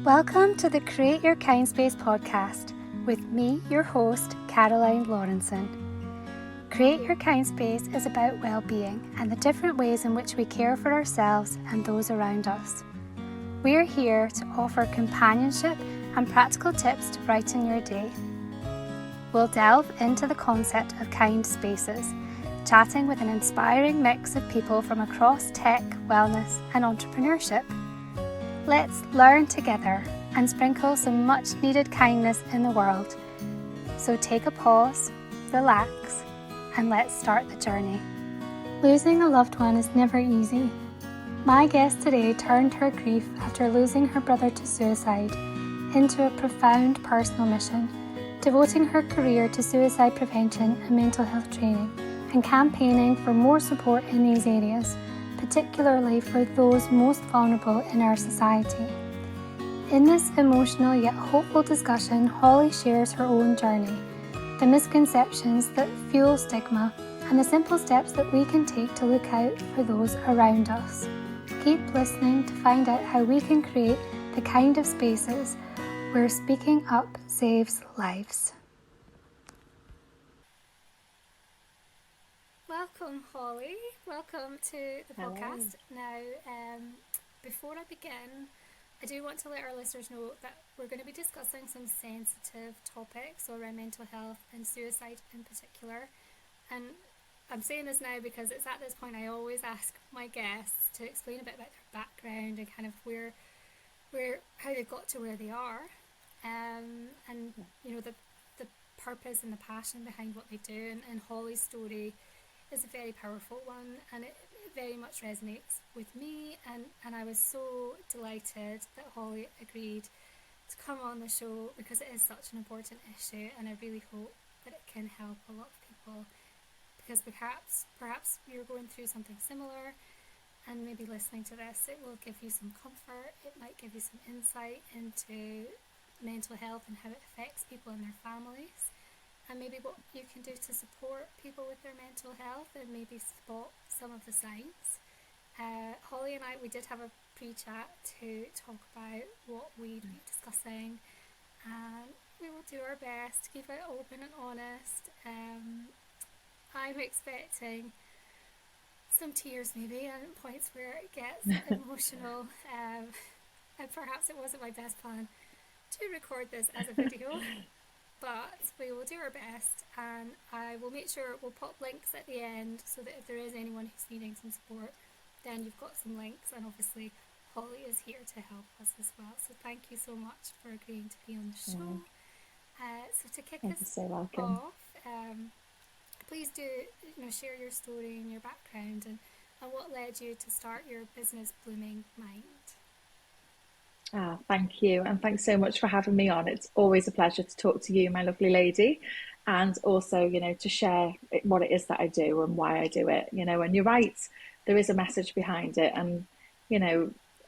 Welcome to the Create Your Kind Space podcast with me, your host, Caroline Lawrenson. Create Your Kind Space is about well-being and the different ways in which we care for ourselves and those around us. We're here to offer companionship and practical tips to brighten your day. We'll delve into the concept of kind spaces, chatting with an inspiring mix of people from across tech, wellness and entrepreneurship. Let's learn together and sprinkle some much needed kindness in the world. So take a pause, relax, and let's start the journey. Losing a loved one is never easy. My guest today turned her grief after losing her brother to suicide into a profound personal mission, devoting her career to suicide prevention and mental health training and campaigning for more support in these areas, particularly for those most vulnerable in our society. In this emotional yet hopeful discussion, Holly shares her own journey, the misconceptions that fuel stigma, and the simple steps that we can take to look out for those around us. Keep listening to find out how we can create the kind of spaces where speaking up saves lives. Welcome, Holly. Welcome to the podcast. Now, before I begin, I do want to let our listeners know that we're going to be discussing some sensitive topics around mental health and suicide in particular. And I'm saying this now because it's at this point I always ask my guests to explain a bit about their background and kind of how they've got to where they are, and you know the purpose and the passion behind what they do. And Holly's story is a very powerful one, and it very much resonates with me, and I was so delighted that Holly agreed to come on the show because it is such an important issue, and I really hope that it can help a lot of people, because perhaps you're going through something similar, and maybe listening to this, it will give you some comfort. It might give you some insight into mental health and how it affects people and their families, and maybe what you can do to support people with their mental health and maybe spot some of the signs. Holly and I, we did have a pre-chat to talk about what we'd be discussing, and we will do our best to keep it open and honest. I'm expecting some tears maybe, and points where it gets emotional, and perhaps it wasn't my best plan to record this as a video. But we will do our best, and I will make sure we'll pop links at the end so that if there is anyone who's needing some support, then you've got some links, and obviously Holly is here to help us as well. So thank you so much for agreeing to be on the show. So to kick us off, please do share your story and your background and what led you to start your business Blooming Mind. Thank you, and thanks so much for having me on. It's always a pleasure to talk to you, my lovely lady, and also, to share what it is that I do and why I do it, and you're right, there is a message behind it. And,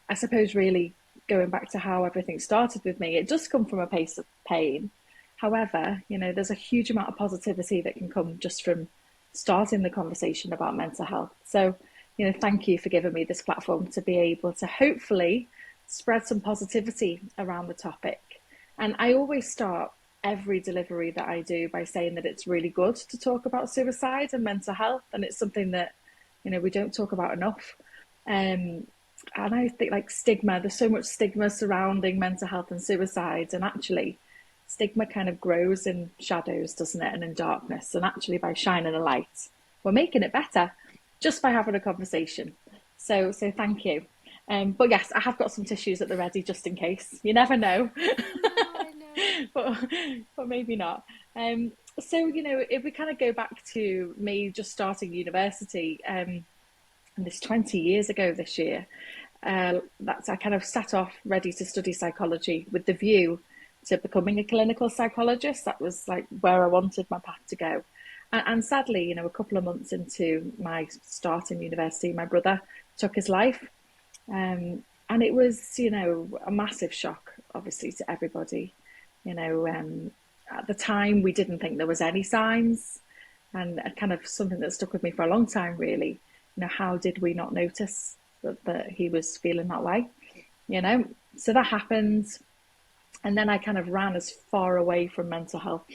I suppose really going back to how everything started with me, it does come from a place of pain. However, there's a huge amount of positivity that can come just from starting the conversation about mental health. So, thank you for giving me this platform to be able to hopefully spread some positivity around the topic. And I always start every delivery that I do by saying that it's really good to talk about suicide and mental health, and it's something that we don't talk about enough. And I think, like, stigma, there's so much stigma surrounding mental health and suicide, and actually stigma kind of grows in shadows, doesn't it, and in darkness. And actually by shining a light, we're making it better just by having a conversation. So thank you. But yes, I have got some tissues at the ready just in case. You never know. I know. but maybe not. So, if we kind of go back to me just starting university, and this 20 years ago this year, I kind of set off ready to study psychology with the view to becoming a clinical psychologist. That was like where I wanted my path to go. And sadly, a couple of months into my start in university, my brother took his life. And it was, a massive shock, obviously, to everybody. At the time, we didn't think there was any signs, and kind of something that stuck with me for a long time, really. How did we not notice that he was feeling that way? So that happened. And then I kind of ran as far away from mental health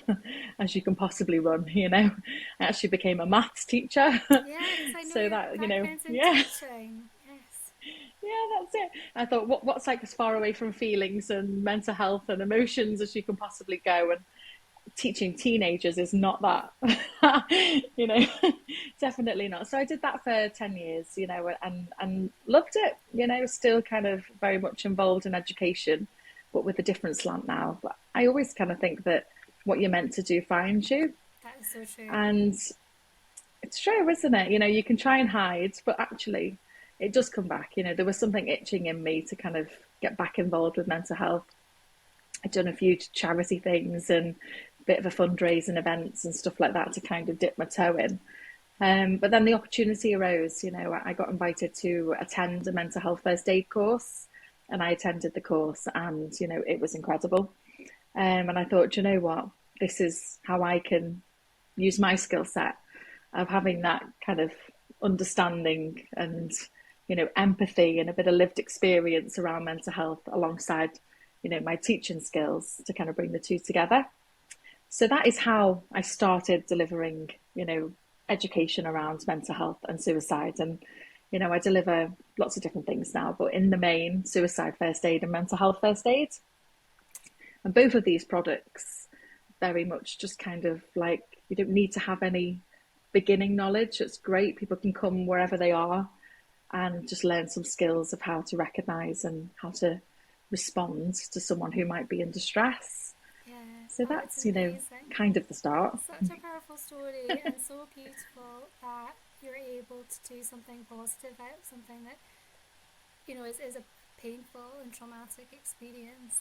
as you can possibly run, you know. I actually became a maths teacher. Yeah, because I know So your that, background's in yeah, teaching. Yes. yeah, that's it. I thought, what's like as far away from feelings and mental health and emotions as you can possibly go? And teaching teenagers is not that, you know, definitely not. So I did that for 10 years, you know, and loved it, you know, still kind of very much involved in education, but with a different slant now. But I always kind of think that what you're meant to do finds you. That is so true. And it's true, isn't it? You know, you can try and hide, but actually it does come back. You know, there was something itching in me to kind of get back involved with mental health. I'd done a few charity things and a bit of a fundraising events and stuff like that to kind of dip my toe in. But then the opportunity arose, you know, I got invited to attend a mental health first aid course and I attended the course and, you know, it was incredible. And I thought, you know what, this is how I can use my skill set of having that kind of understanding and, you know, empathy and a bit of lived experience around mental health alongside, you know, my teaching skills to kind of bring the two together. So that is how I started delivering, you know, education around mental health and suicide. And, you know, I deliver lots of different things now, but in the main, suicide first aid and mental health first aid. And both of these products very much just kind of like, you don't need to have any beginning knowledge. It's great. People can come wherever they are and just learn some skills of how to recognize and how to respond to someone who might be in distress. Yeah. So Oh, it's that's, you know, amazing. kind of the start. Such a powerful story and so beautiful that you're able to do something positive out of something that, is a painful and traumatic experience.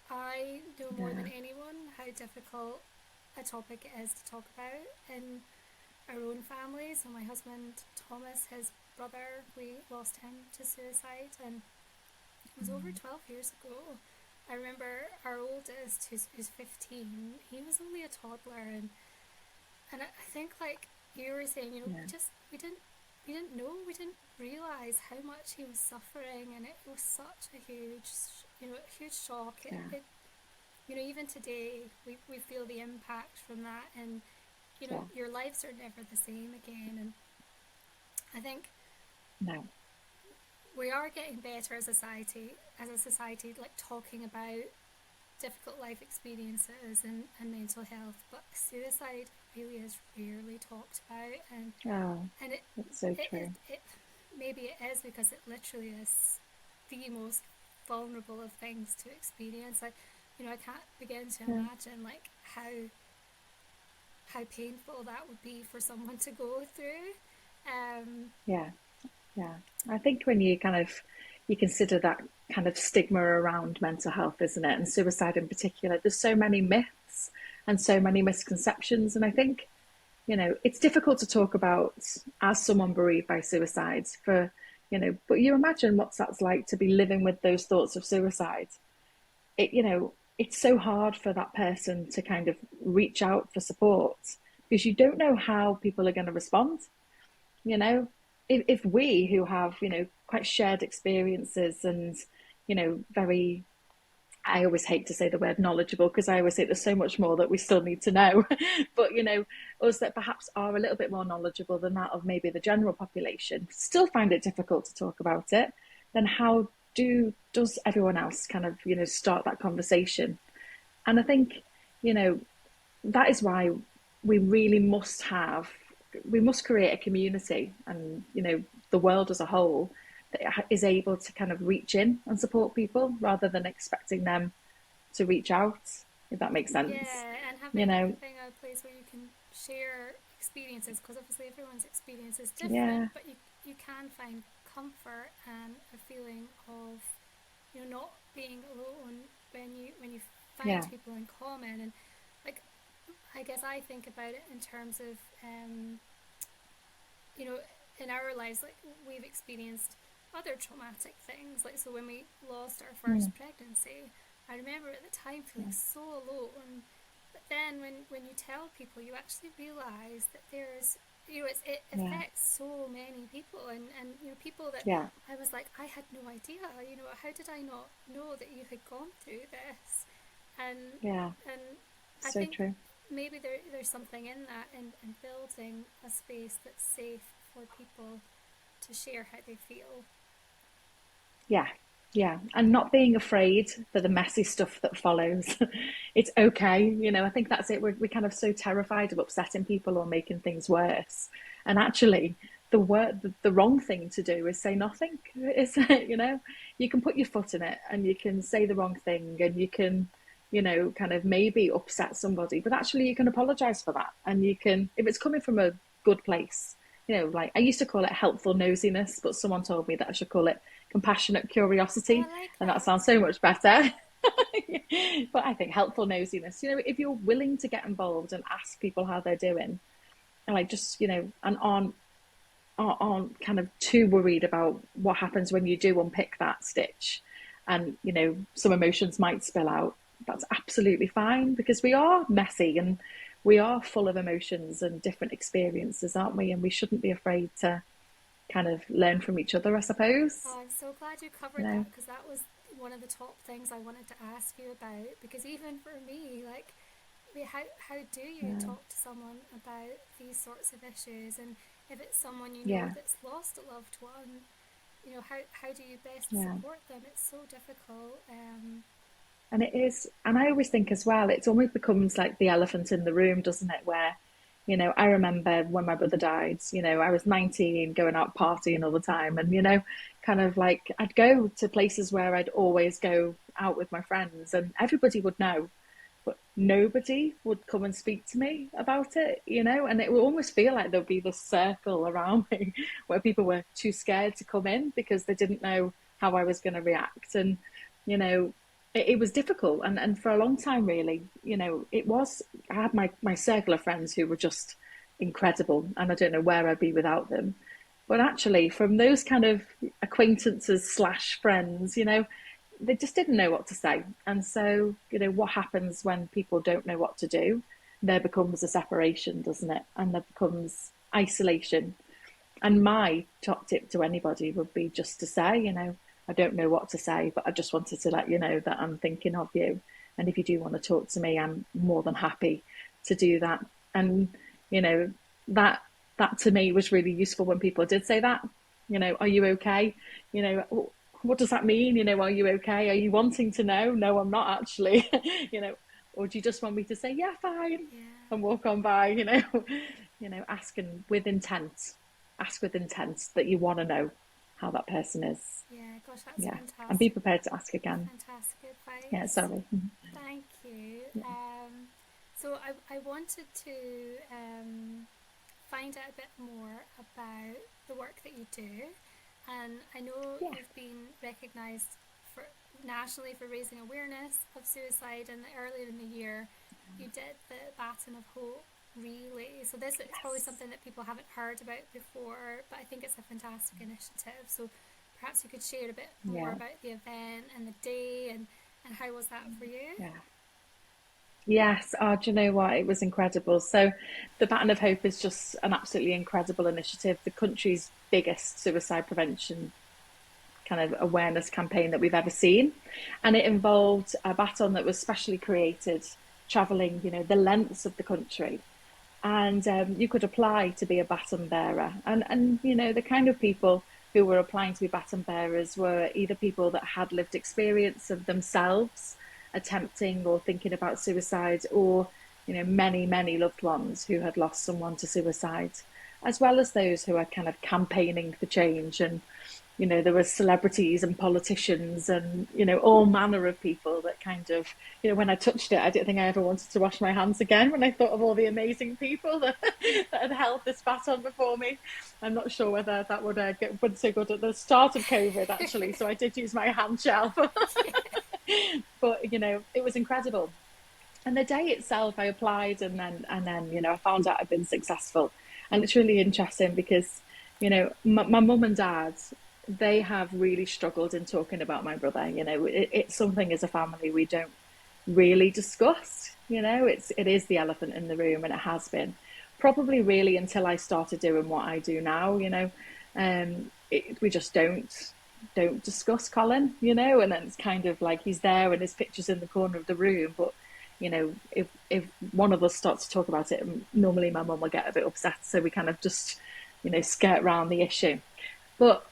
I know more than Yeah. anyone how difficult a topic it is to talk about in our own family. So my husband Thomas, his brother, we lost him to suicide, and it was over 12 years ago. I remember our oldest, who's 15, he was only a toddler, and I think, like you were saying, Yeah. we didn't realize how much he was suffering, and it was such a huge shock. Yeah. Even today, we feel the impact from that, and Yeah. your lives are never the same again. And I think No. we are getting better as a society, like talking about difficult life experiences and mental health, but suicide really is rarely talked about, Oh, and that's so it, it, true. it maybe it is because it literally is the most vulnerable of things to experience. I can't begin to Yeah. imagine like how painful that would be for someone to go through. Um, Yeah. Yeah. I think when you kind of you consider that kind of stigma around mental health, isn't it? And suicide in particular, there's so many myths and so many misconceptions. And I think, you know, it's difficult to talk about as someone bereaved by suicide for, you know, but you imagine what that's like to be living with those thoughts of suicide. It, you know, it's so hard for that person to kind of reach out for support because you don't know how people are going to respond. You know, if we who have, you know, quite shared experiences and, you know, very, I always hate to say the word knowledgeable because I always say there's so much more that we still need to know. But, you know, us that perhaps are a little bit more knowledgeable than that of maybe the general population still find it difficult to talk about it, then how does everyone else kind of, you know, start that conversation? And I think, you know, that is why we really must have we must create a community and, you know, the world as a whole that is able to kind of reach in and support people rather than expecting them to reach out, if that makes sense, yeah, and you know. having a place where you can share experiences, because obviously everyone's experience is different, Yeah. but you can find comfort and a feeling of not being alone when you find Yeah. people in common. And like, I guess I think about it in terms of you know in our lives, like we've experienced other traumatic things, like so when we lost our Mm. first pregnancy, I remember at the time feeling Yeah. so alone. But then when you tell people, you actually realize that there's it Yeah. affects so many people, and people that Yeah. I was like, I had no idea. How did I not know that you had gone through this? Yeah. And I So think true. maybe there's something in that, in building a space that's safe for people to share how they feel. Yeah, yeah. And not being afraid for the messy stuff that follows. It's okay. I think that's it. We're kind of so terrified of upsetting people or making things worse. And actually, the wrong thing to do is say nothing. Is you can put your foot in it and you can say the wrong thing and you can, kind of maybe upset somebody, but actually you can apologize for that. And you can, if it's coming from a good place, like I used to call it helpful nosiness, but someone told me that I should call it compassionate Oh, I curiosity, like and that that. sounds so much better. But I think helpful nosiness, if you're willing to get involved and ask people how they're doing, and like just, and aren't kind of too worried about what happens when you do unpick that stitch, and some emotions might spill out. That's absolutely fine because we are messy and we are full of emotions and different experiences, aren't we? And we shouldn't be afraid to kind of learn from each other, I suppose. Oh, I'm so glad you You covered that, know, because that was one of the top things I wanted to ask you about. Because even for me, like, how do you yeah, talk to someone about these sorts of issues? And if it's someone yeah, that's lost a loved one, how do you best yeah. support them? It's so difficult. And it is, and I always think as well, it almost becomes like the elephant in the room, doesn't it? Where, I remember when my brother died, I was 19 going out partying all the time. And, kind of like I'd go to places where I'd always go out with my friends and everybody would know, but nobody would come and speak to me about it, and it would almost feel like there'd be this circle around me where people were too scared to come in because they didn't know how I was going to react. And, you know, it was difficult. And for a long time, really, it was, I had my circle of friends who were just incredible. And I don't know where I'd be without them. But actually, from those kind of acquaintances slash friends, they just didn't know what to say. And so, what happens when people don't know what to do? There becomes a separation, doesn't it? And there becomes isolation. And my top tip to anybody would be just to say, I don't know what to say, but I just wanted to let you know that I'm thinking of you. And if you do want to talk to me, I'm more than happy to do that. And, you know, that that to me was really useful when people did say that. Are you okay? What does that mean? Are you okay? Are you wanting to know? No, I'm not actually. Or do you just want me to say, yeah, fine, Yeah, and walk on by? Asking with intent, ask with intent that you want to know how that person is. yeah. Gosh, that's Yeah, and be fantastic. prepared to ask again. Fantastic Yeah, advice. sorry. Thank you. Yeah, So I wanted to find out a bit more about the work that you do. And I know yeah, you've been recognised for nationally for raising awareness of suicide, and earlier in the year you did the Baton of Hope relay. So this is probably yes, something that people haven't heard about before, but I think it's a fantastic initiative. So perhaps you could share a bit more yeah, about the event and the day, and how was that for you? yeah. Yes, do you know what? It was incredible. So, the Baton of Hope is just an absolutely incredible initiative. The country's biggest suicide prevention kind of awareness campaign that we've ever seen. And it involved a baton that was specially created, travelling, the lengths of the country. And you could apply to be a baton bearer. And the kind of people who were applying to be baton bearers were either people that had lived experience of themselves attempting or thinking about suicide, or many many loved ones who had lost someone to suicide, as well as those who are kind of campaigning for change. And there were celebrities and politicians and, all manner of people that kind of, when I touched it, I didn't think I ever wanted to wash my hands again when I thought of all the amazing people that, that had held this baton before me. I'm not sure whether that would get would so good at the start of COVID, actually. So I did use my hand gel. But, it was incredible. And the day itself, I applied, and then I found out I'd been successful. And it's really interesting because my mum and dad, they have really struggled in talking about my brother. It's something as a family we don't really discuss. It is the elephant in the room, and it has been. probably really until I started doing what I do now, we just don't discuss Colin, and then it's kind of like he's there and his picture's in the corner of the room. But if one of us starts to talk about it, normally my mum will get a bit upset, so we kind of just skirt around the issue. But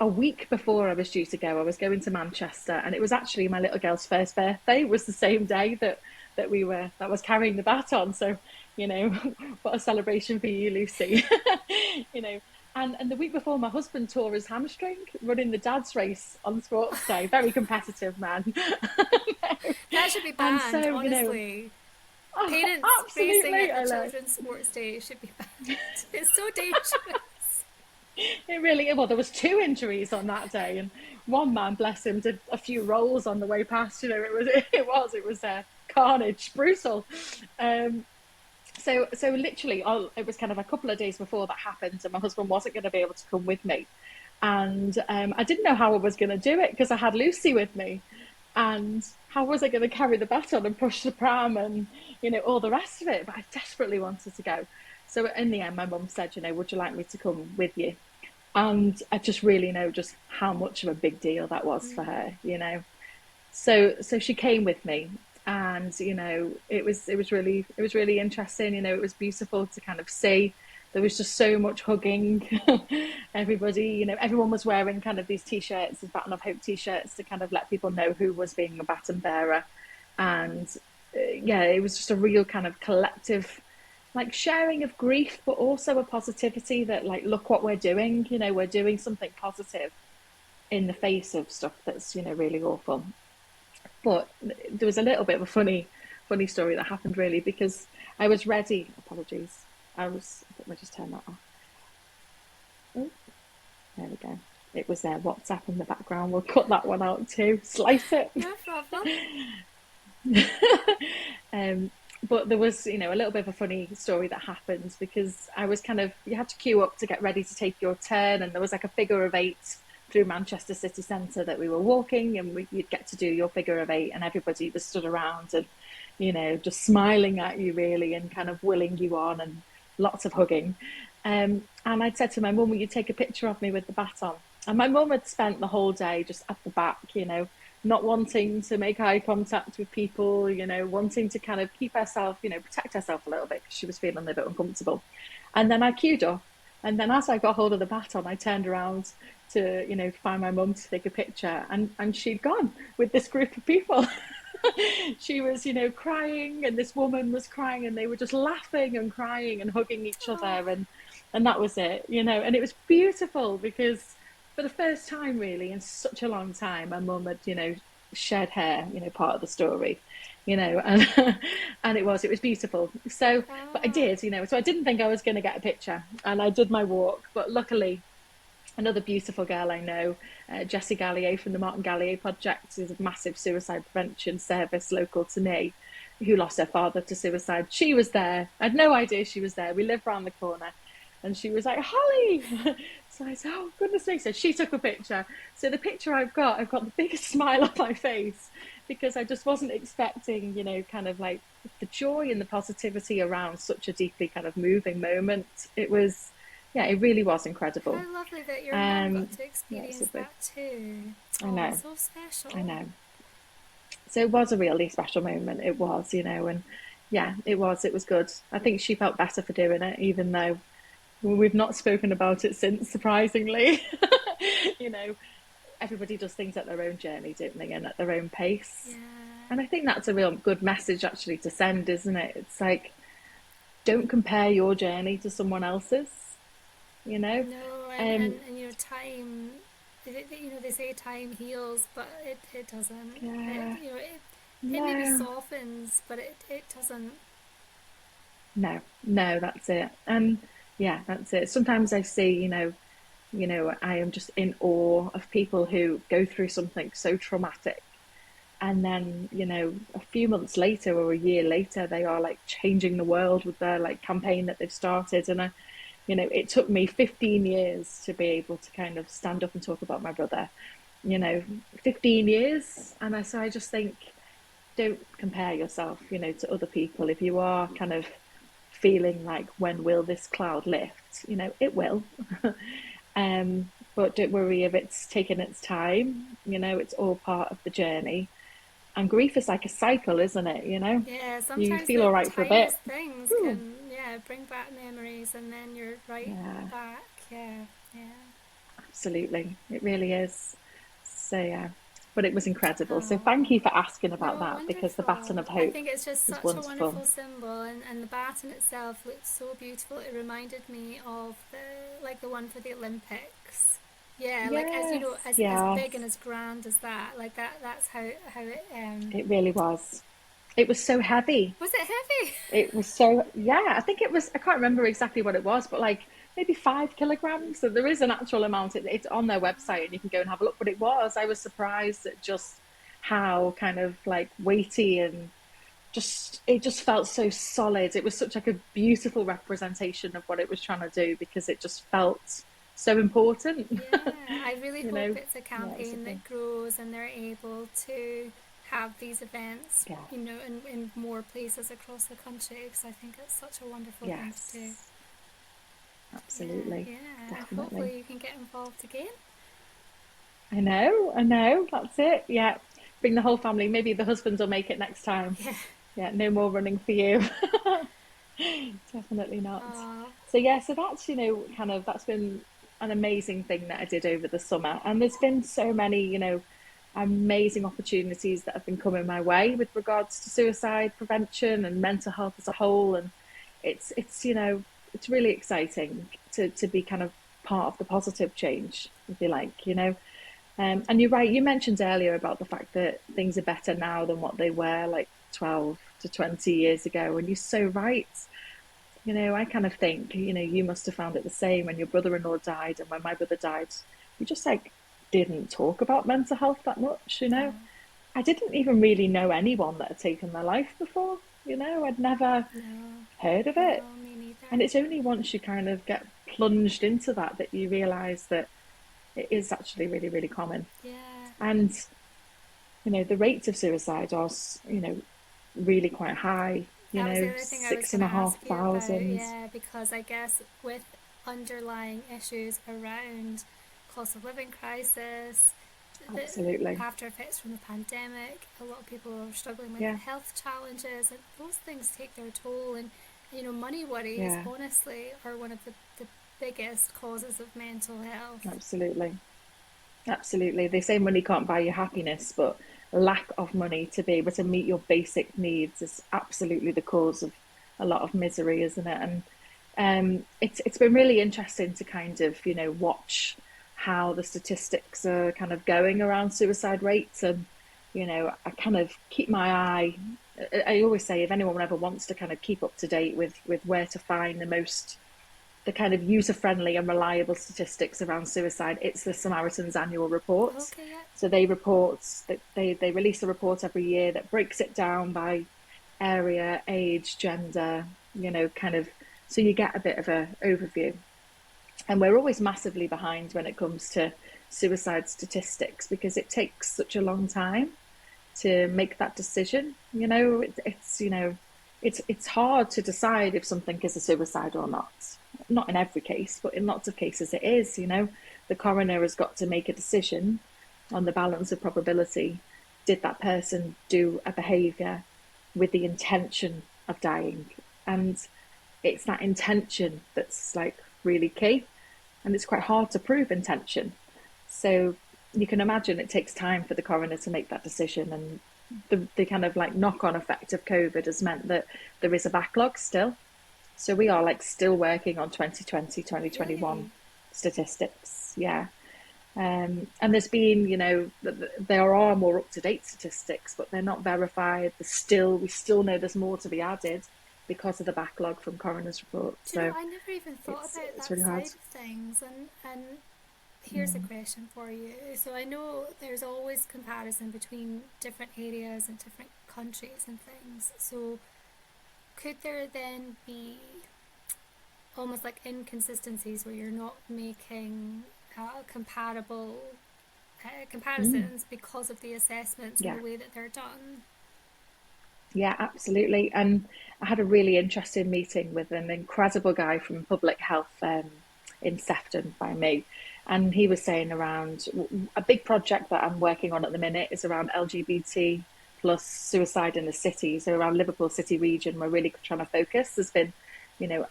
a week before I was due to go, I was going to Manchester, and it was actually my little girl's first birthday. It was the same day that was carrying the baton. So, what a celebration for you, Lucy. you know, and the week before, my husband tore his hamstring running the dad's race on Sports Day. Very competitive man. That should be And banned, so, honestly. oh, Parents racing absolutely, at I their know. children's sports day should be banned. It's so dangerous. It really, well, there was two injuries on that day, and one man, bless him, did a few rolls on the way past. It was carnage, brutal. Um, so literally, it was kind of a couple of days before that happened, and my husband wasn't going to be able to come with me, and I didn't know how I was going to do it because I had Lucy with me, and how was I going to carry the baton and push the pram and all the rest of it? But I desperately wanted to go. So in the end, my mum said, would you like me to come with you? And I just really know just how much of a big deal that was for her. So she came with me, and it was really interesting. It was beautiful to kind of see. There was just so much hugging. Everybody, everyone was wearing kind of these t-shirts, these Baton of Hope t-shirts, to kind of let people know who was being a baton bearer. And yeah, it was just a real kind of collective like sharing of grief, but also a positivity that, like, look what we're doing. We're doing something positive in the face of stuff that's really awful. But there was a little bit of a funny story that happened, really, because I was ready. Apologies. Let me just turn that off. Oh, there we go. It was their WhatsApp in the background. We'll cut that one out too. Slice it. No problem. um, but there was, a little bit of a funny story that happened because I was you had to queue up to get ready to take your turn, and there was like a figure of eight through Manchester city centre that we were walking, and you'd get to do your figure of eight, and everybody was stood around and, just smiling at you, really, and kind of willing you on, and lots of hugging. And I'd said to my mum, will you take a picture of me with the baton? And my mum had spent the whole day just at the back, not wanting to make eye contact with people, wanting to kind of keep herself, protect herself a little bit because she was feeling a bit uncomfortable. And then I queued up. And then as I got hold of the baton, I turned around to, find my mum to take a picture. And she'd gone with this group of people. She was, crying, and this woman was crying, and they were just laughing and crying and hugging each Oh, other. And that was it, and it was beautiful because for the first time, really, in such a long time, my mum had, shared her, part of the story, and and it was beautiful. So, but I oh. did, so I didn't think I was going to get a picture, and I did my walk, but luckily another beautiful girl I know, Jessie Gallier from the Martin Gallier Project, is a massive suicide prevention service local to me, who lost her father to suicide. She was there. I had no idea she was there. We live round the corner. And she was like, Holly. So I said, oh, goodness me. So she took a picture. So the picture I've got the biggest smile on my face because I just wasn't expecting, kind of like the joy and the positivity around such a deeply kind of moving moment. Yeah, it really was incredible. How lovely that your mum got to Yeah, it's experience lovely. that too. I Oh, know, so I special. know. So it was a really special moment. It was, and yeah, it was good. I think she felt better for doing it, even though we've not spoken about it since, surprisingly. you know, Everybody does things at their own journey, don't they, and at their own pace. Yeah. And I think that's a real good message actually to send, isn't it? It's like, don't compare your journey to someone else's, you know? No, Um, time. They say time heals, but it doesn't. yeah, It maybe no, softens, but it doesn't. no, that's it. And yeah, that's it. Sometimes I see, I am just in awe of people who go through something so traumatic, and then a few months later or a year later they are like changing the world with their like campaign that they've started. And it took me 15 years to be able to kind of stand up and talk about my brother, you know 15 years. So I just think, don't compare yourself, to other people. If you are kind of feeling like, when will this cloud lift? It will. But don't worry if it's taken its time. It's all part of the journey. And grief is like a cycle, isn't it? Yeah, You sometimes feel the all right for a bit. tiniest things Ooh, can, yeah, bring back memories, and then you're right yeah, back. Yeah, yeah. absolutely. It really is. So, yeah. But it was incredible. So, thank Oh, you for asking about no, that, because the Baton wonderful. of I Hope think it's just is such a wonderful. wonderful symbol, and the baton itself looked so beautiful. It reminded me of the one for the Olympics. Yeah, like, as you Yes, know, as big and yes. as grand as that. Like that's how it It really was. It was so heavy. was it heavy? It was so, yeah, I think it was, I can't remember exactly what it was, but like maybe 5 kilograms. So there is an actual amount. It's on their website and you can go and have a look. But I was surprised at just how kind of like weighty, and it just felt so solid. It was such like a beautiful representation of what it was trying to do, because it just felt so important. Yeah, I really you hope know, it's a yeah, it was campaign lovely. that grows and they're able to have these events, Yeah, in more places across the country, because I think it's such a wonderful thing to do. yes, Yeah, absolutely, yeah, and definitely. hopefully you can get involved again. I know, that's it. Yeah, bring the whole family. Maybe the husbands will make it next time. Yeah. Yeah, no more running for you. Definitely not. Oh, So yeah, so that's, kind of, that's been an amazing thing that I did over the summer. And there's been so many, amazing opportunities that have been coming my way with regards to suicide prevention and mental health as a whole. And it's really exciting to be kind of part of the positive change, if you like. And you're right, you mentioned earlier about the fact that things are better now than what they were like 12 to 20 years ago. And you're so right. I kind of think, you must have found it the same when your brother-in-law died, and when my brother died, we just like didn't talk about mental health that much. no, I didn't even really know anyone that had taken their life before. I'd never no, heard of it. no, me neither. And it's only once you kind of get plunged into that you realize that it is actually really, really common. Yeah, And, the rates of suicide are, really quite high, that was the other thing I was six going and to a half ask you about. thousand. Yeah, because I guess with underlying issues around cost of living crisis, the Absolutely. after effects from the pandemic, a lot of people are struggling with Yeah. health challenges, and those things take their toll. And money worries, Yeah. honestly, are one of the biggest causes of mental health. Absolutely. Absolutely. They say money can't buy you happiness, but lack of money to be able to meet your basic needs is absolutely the cause of a lot of misery, isn't it? And it's been really interesting to kind of, watch how the statistics are kind of going around suicide rates. And, I kind of keep my eye. I always say, if anyone ever wants to kind of keep up to date with where to find the kind of user-friendly and reliable statistics around suicide, it's the Samaritans annual report. Okay, yeah. So they release a report every year that breaks it down by area, age, gender, kind of, so you get a bit of a overview. And we're always massively behind when it comes to suicide statistics, because it takes such a long time to make that decision. It's hard to decide if something is a suicide or not. Not in every case, but in lots of cases it is. The coroner has got to make a decision on the balance of probability. Did that person do a behaviour with the intention of dying? And it's that intention that's like really key. And it's quite hard to prove intention. So you can imagine it takes time for the coroner to make that decision. And the kind of like knock on effect of COVID has meant that there is a backlog still. So we are like still working on 2020, 2021 Really? statistics. Yeah. And there's been, there are more up to date statistics, but they're not verified. We still know there's more to be added because of the backlog from coroner's reports. Do you know, So I never even thought about it's that really hard. side of things, and here's a Mm. question for you. So I know there's always comparison between different areas and different countries and things. So could there then be almost like inconsistencies where you're not making comparable Mm. comparisons because of the assessments and Yeah. the way that they're done? Yeah, absolutely. And I had a really interesting meeting with an incredible guy from public health in Sefton by me. And he was saying around a big project that I'm working on at the minute is around LGBT plus suicide in the city. So around Liverpool City region, we're really trying to focus. There's been,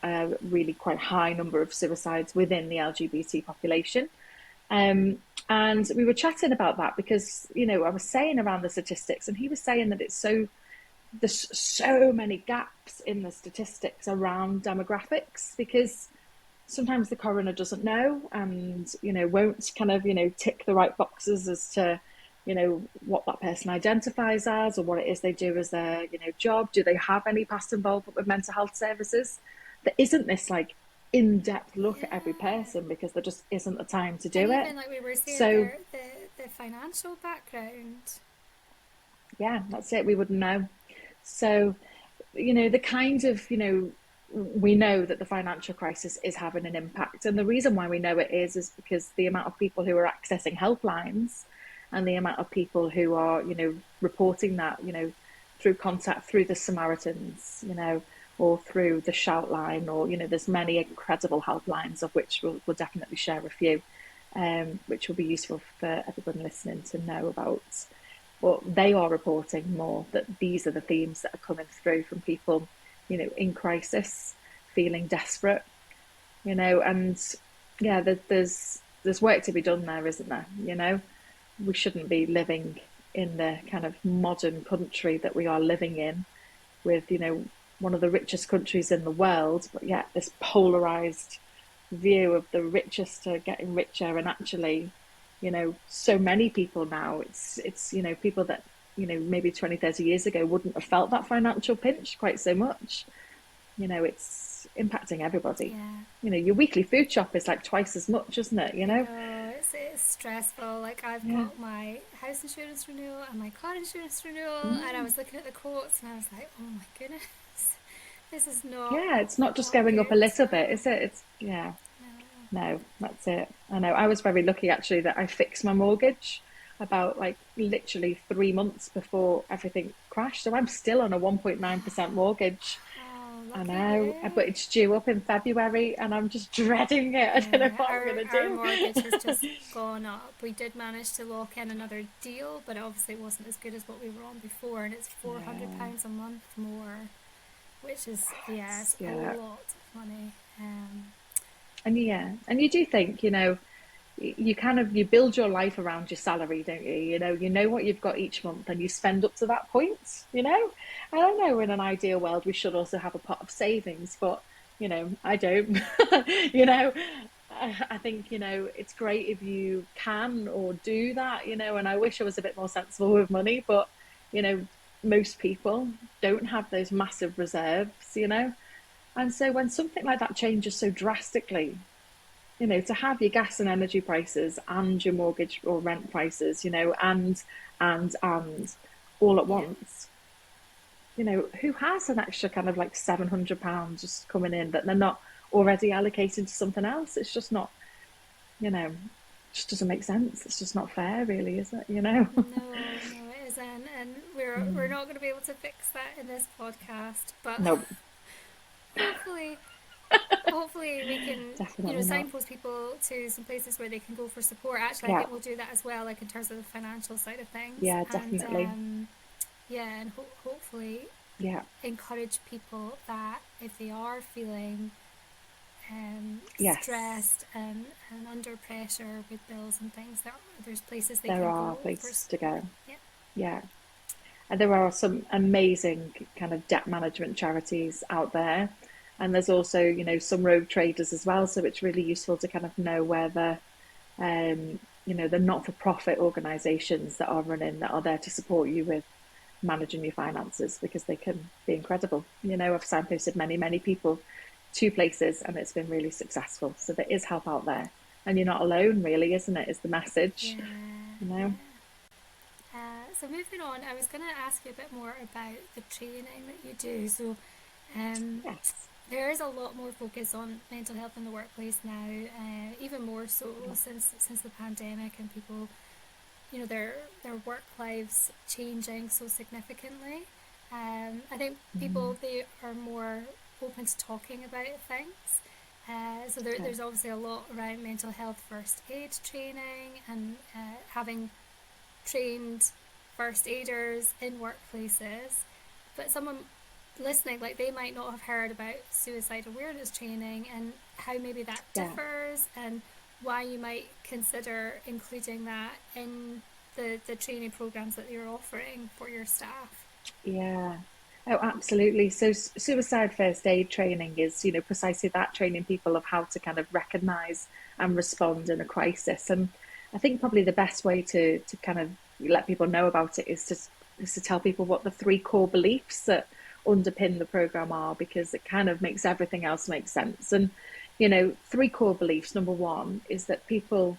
a really quite high number of suicides within the LGBT population. Um, and we were chatting about that because, I was saying around the statistics, and he was saying that there's so many gaps in the statistics around demographics because sometimes the coroner doesn't know and won't kind of tick the right boxes as to what that person identifies as or what it is they do as their job. Do they have any past involvement with mental health services? There isn't this like in-depth look at every Yeah. person because there just isn't the time to And do it. even like we were saying So there, the financial background. yeah, that's it, we wouldn't know. So the kind of, we know that the financial crisis is having an impact. And the reason why we know it is because the amount of people who are accessing helplines and the amount of people who are, reporting that, through contact through the Samaritans, or through the shout line, or, there's many incredible helplines of which we'll definitely share a few, which will be useful for everyone listening to know about. But they are reporting more that these are the themes that are coming through from people, in crisis, feeling desperate, and yeah, there's work to be done there, isn't there? We shouldn't be living in the kind of modern country that we are living in with, one of the richest countries in the world, but yet this polarized view of the richest are getting richer and actually so many people now it's people that maybe 20, 30 years ago wouldn't have felt that financial pinch quite so much. It's impacting everybody. Yeah. Your weekly food shop is like twice as much, isn't it? I know it's stressful. Like I've Yeah. got my house insurance renewal and my car insurance renewal, and I Mm. was looking at the quotes and I was like, oh my goodness, this is not Yeah, it's not just not going up a good. little bit, is it? It's yeah. No. No, that's it. I know. I was very lucky actually that I fixed my mortgage about like literally 3 months before everything crashed. So I'm still on a 1.9% mortgage. Oh, I lucky know, you. but it's due up in February and I'm just dreading it. I don't know Yeah, what I'm our going to our do. mortgage has just gone up. We did manage to lock in another deal, but obviously it wasn't as good as what we were on before, and it's Yeah, £400 a month more, which is yes, a yeah. lot of money. And yeah, and you do think, you kind of you build your life around your salary, don't you? You know what you've got each month and you spend up to that point, I don't know, in an ideal world we should also have a pot of savings, but I don't. you know I think it's great if you can or do that, and I wish I was a bit more sensible with money, but you know most people don't have those massive reserves, and so when something like that changes so drastically, to have your gas and energy prices and your mortgage or rent prices, and all at Yeah, once, who has an extra kind of like £700 just coming in that they're not already allocated to something else? It's just not, you know, just doesn't make sense. It's just not fair, really, is it? no, no, it isn't, and we're Mm. not going to be able to fix that in this podcast, but No, hopefully hopefully we can definitely not. signpost people to some places where they can go for support. Actually, I Yeah, think we'll do that as well, like in terms of the financial side of things, yeah, and definitely. yeah, and hopefully Yeah, encourage people that if they are feeling yes, stressed and under pressure with bills and things, there's places they there can are go for places to support. go. Yeah, Yeah. And there are some amazing kind of debt management charities out there. And there's also, some rogue traders as well. So it's really useful to kind of know where the not-for-profit organisations that are running that are there to support you with managing your finances because they can be incredible. I've signposted many, many people to places and it's been really successful. So there is help out there. And you're not alone, really, isn't it? Is the message, yeah, you know? yeah. So moving on, I was going to ask you a bit more about the training that you do. So um, Yes. there is a lot more focus on mental health in the workplace now, even more so Yeah. since the pandemic and people, their work lives changing so significantly. I think Mm, people, they are more open to talking about things. okay. There's obviously a lot around mental health first aid training and having trained first aiders in workplaces. But someone listening, like they might not have heard about suicide awareness training and how maybe that Yeah. differs and why you might consider including that in the training programs that you're offering for your staff. Yeah. Oh, absolutely. So suicide first aid training is, precisely that, training people of how to kind of recognize and respond in a crisis. And I think probably the best way to kind of let people know about it is to tell people what the three core beliefs that underpin the program are, because it kind of makes everything else make sense. And, three core beliefs. Number one is that people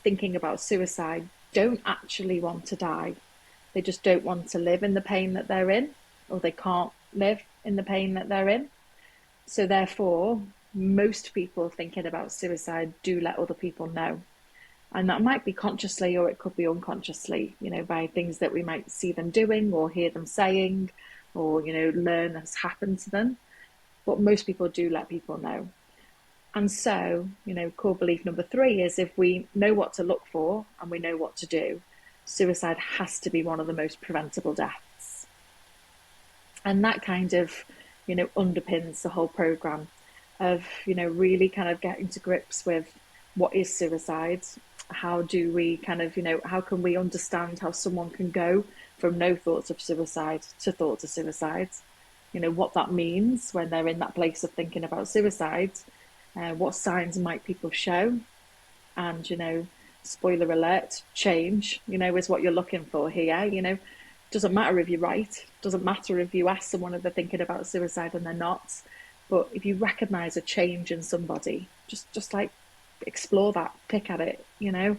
thinking about suicide don't actually want to die. They just don't want to live in the pain that they're in, or they can't live in the pain that they're in. So, therefore, most people thinking about suicide do let other people know. And that might be consciously or it could be unconsciously, by things that we might see them doing or hear them saying or, learn has happened to them. But most people do let people know. And so, core belief number three is if we know what to look for and we know what to do, suicide has to be one of the most preventable deaths. And that kind of, underpins the whole program of, really kind of getting to grips with what is suicide. How do we kind of, how can we understand how someone can go from no thoughts of suicide to thoughts of suicide? What that means when they're in that place of thinking about suicide. What signs might people show? And, spoiler alert, change, is what you're looking for here. Doesn't matter if you're right, doesn't matter if you ask someone if they're thinking about suicide and they're not. But if you recognize a change in somebody, just like explore that, pick at it, you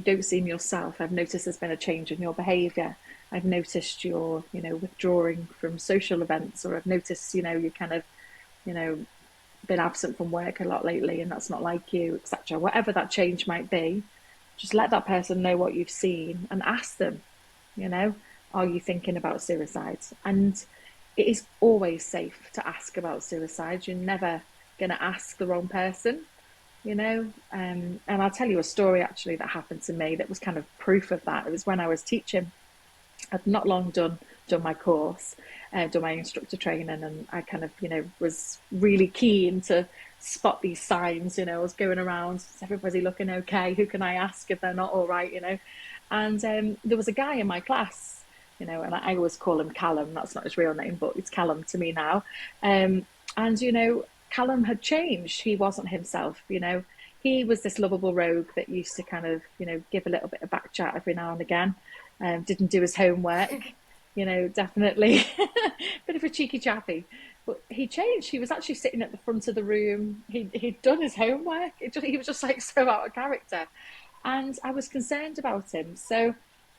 don't seem yourself. I've noticed there's been a change in your behavior. I've noticed you're, withdrawing from social events, or I've noticed, you kind of, you know, been absent from work a lot lately and that's not like you, etc. Whatever that change might be, just let that person know what you've seen and ask them, you know, are you thinking about suicide? And it is always safe to ask about suicide. You're never going to ask the wrong person, And I'll tell you a story actually that happened to me that was kind of proof of that. It was when I was teaching. I'd not long done my course, done my instructor training, and I kind of was really keen to spot these signs. I was going around, is everybody looking okay? Who can I ask if they're not all right? And there was a guy in my class, and I always call him Callum. That's not his real name, but it's Callum to me now. And Callum had changed. He wasn't himself. He was this lovable rogue that used to kind of give a little bit of back chat every now and again. Didn't do his homework, definitely bit of a cheeky chappy. But he changed. He was actually sitting at the front of the room. He'd done his homework. He was just like so out of character, and I was concerned about him. So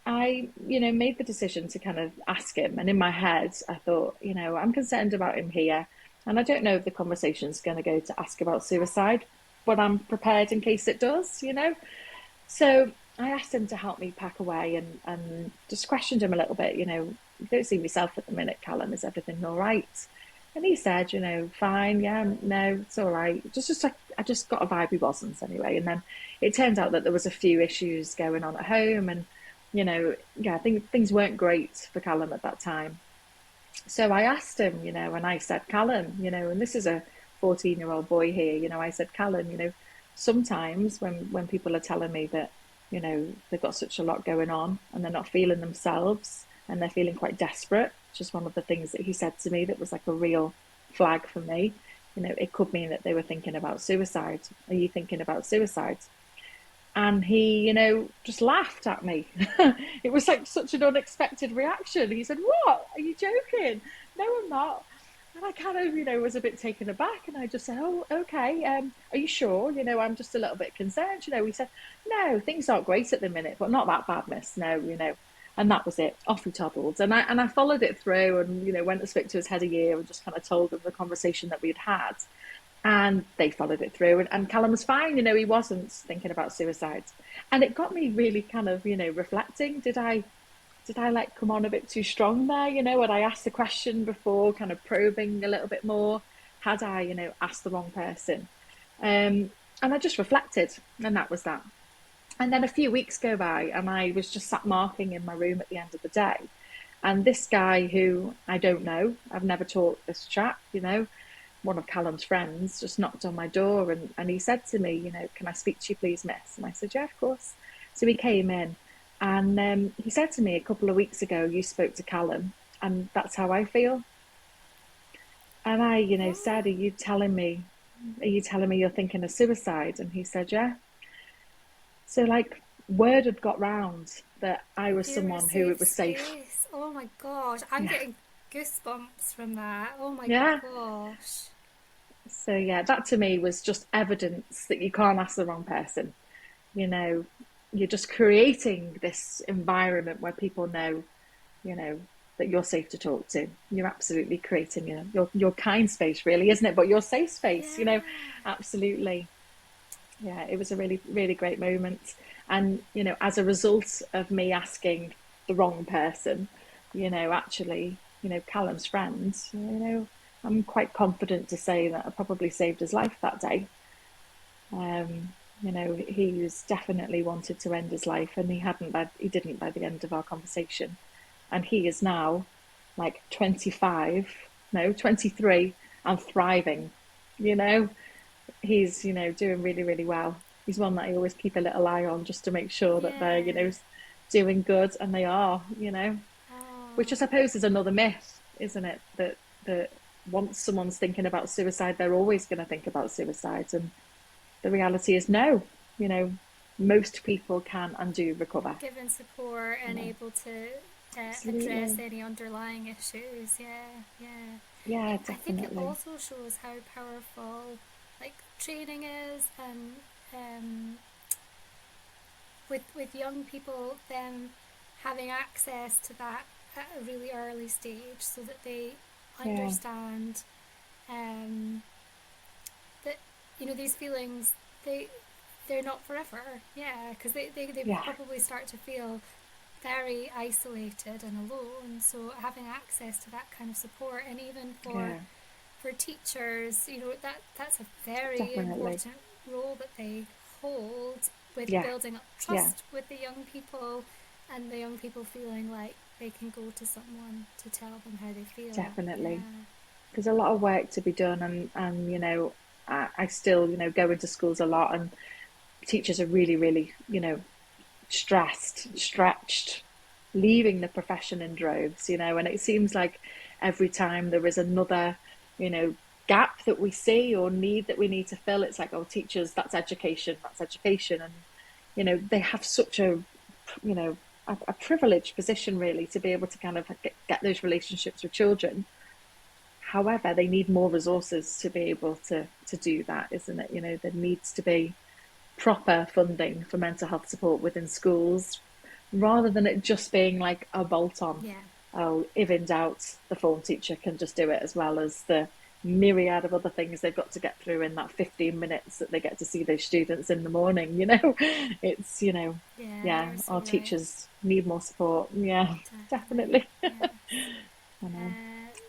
I, made the decision to kind of ask him. And in my head, I thought, I'm concerned about him here, and I don't know if the conversation's going to go to ask about suicide, but I'm prepared in case it does. So I asked him to help me pack away and just questioned him a little bit. You don't see myself at the minute, Callum. Is everything all right? And he said, fine, yeah, no, it's all right. Just like I just got a vibe he wasn't anyway. And then it turned out that there was a few issues going on at home, and yeah, I think things weren't great for Callum at that time. So I asked him, and I said, Callum, and this is a 14-year-old boy here, I said, Callum, sometimes when people are telling me that, they've got such a lot going on and they're not feeling themselves and they're feeling quite desperate, which is one of the things that he said to me that was like a real flag for me. It could mean that they were thinking about suicide. Are you thinking about suicide? And he, just laughed at me. It was like such an unexpected reaction. He said, "What? Are you joking?" "No, I'm not." And I kind of, was a bit taken aback. And I just said, "Oh, okay. Are you sure? I'm just a little bit concerned." He said, "No, things aren't great at the minute, but not that bad, miss. No." And that was it. Off he toddled. And I followed it through and, went to speak to his head of year and just kind of told him the conversation that we'd had. And they followed it through. And Callum was fine. He wasn't thinking about suicide. And it got me really kind of, reflecting. Did I did I like come on a bit too strong there? Had I asked the question before, kind of probing a little bit more? Had I, asked the wrong person? And I just reflected, and that was that. And then a few weeks go by, and I was just sat marking in my room at the end of the day. And this guy who I don't know, I've never taught this chap, one of Callum's friends, just knocked on my door, and he said to me, can I speak to you, please, miss? And I said, yeah, of course. So he came in, and he said to me a couple of weeks ago, you spoke to Callum, and that's how I feel. And I, Oh, said, are you telling me you're thinking of suicide? And he said, yeah. So, like, word had got round that I was you're a someone who it safe was safe. space. Oh my gosh, I'm Yeah. getting goosebumps from that. Oh my Yeah. gosh. So, yeah, that to me was just evidence that you can't ask the wrong person. You know, you're just creating this environment where people know, you know, that you're safe to talk to. You're absolutely creating your kind space, really, isn't it? But your safe space, Yeah. absolutely. Yeah, it was a really, really great moment. And, as a result of me asking the wrong person, actually, Callum's friend, I'm quite confident to say that I probably saved his life that day. He was definitely wanted to end his life, and he didn't by the end of our conversation. And he is now like 25, no, 23, and thriving. You know, he's doing really, really well. He's one that I always keep a little eye on just to make sure that they're Yeah. doing good, and they are. Which I Oh, suppose is another myth, isn't it? That once someone's thinking about suicide, they're always going to think about suicide, and the reality is no. You know, most people can and do recover. given support You and know, able to address absolutely. any underlying issues. Yeah, yeah. Yeah, I think it definitely. also shows how powerful like training is, and um, with young people, them having access to that at a really early stage, so that they Yeah, understand um, that these feelings, they they're not forever. Yeah, because they yeah, probably start to feel very isolated and alone. So having access to that kind of support, and even yeah, for teachers, that's a very definitely. important role that they hold with Yeah, building up yeah, trust with the young people, and the young people feeling like they can go to someone to tell them how they feel. definitely. Yeah, There's a lot of work to be done, and I still go into schools a lot, and teachers are really, really stressed, stretched, leaving the profession in droves, and it seems like every time there is another, you know, gap that we see or need that we need to fill, it's like, oh, teachers, that's education. And, they have such you know, a privileged position really to be able to kind of get those relationships with children. However, they need more resources to be able to do that, isn't it? There needs to be proper funding for mental health support within schools rather than it just being like a bolt on. yeah, Oh, if in doubt, the form teacher can just do it, as well as the myriad of other things they've got to get through in that 15 minutes that they get to see those students in the morning. It's, yeah. yeah, You're so our right. teachers need more support. Yeah, Definitely. definitely. Yes. I know.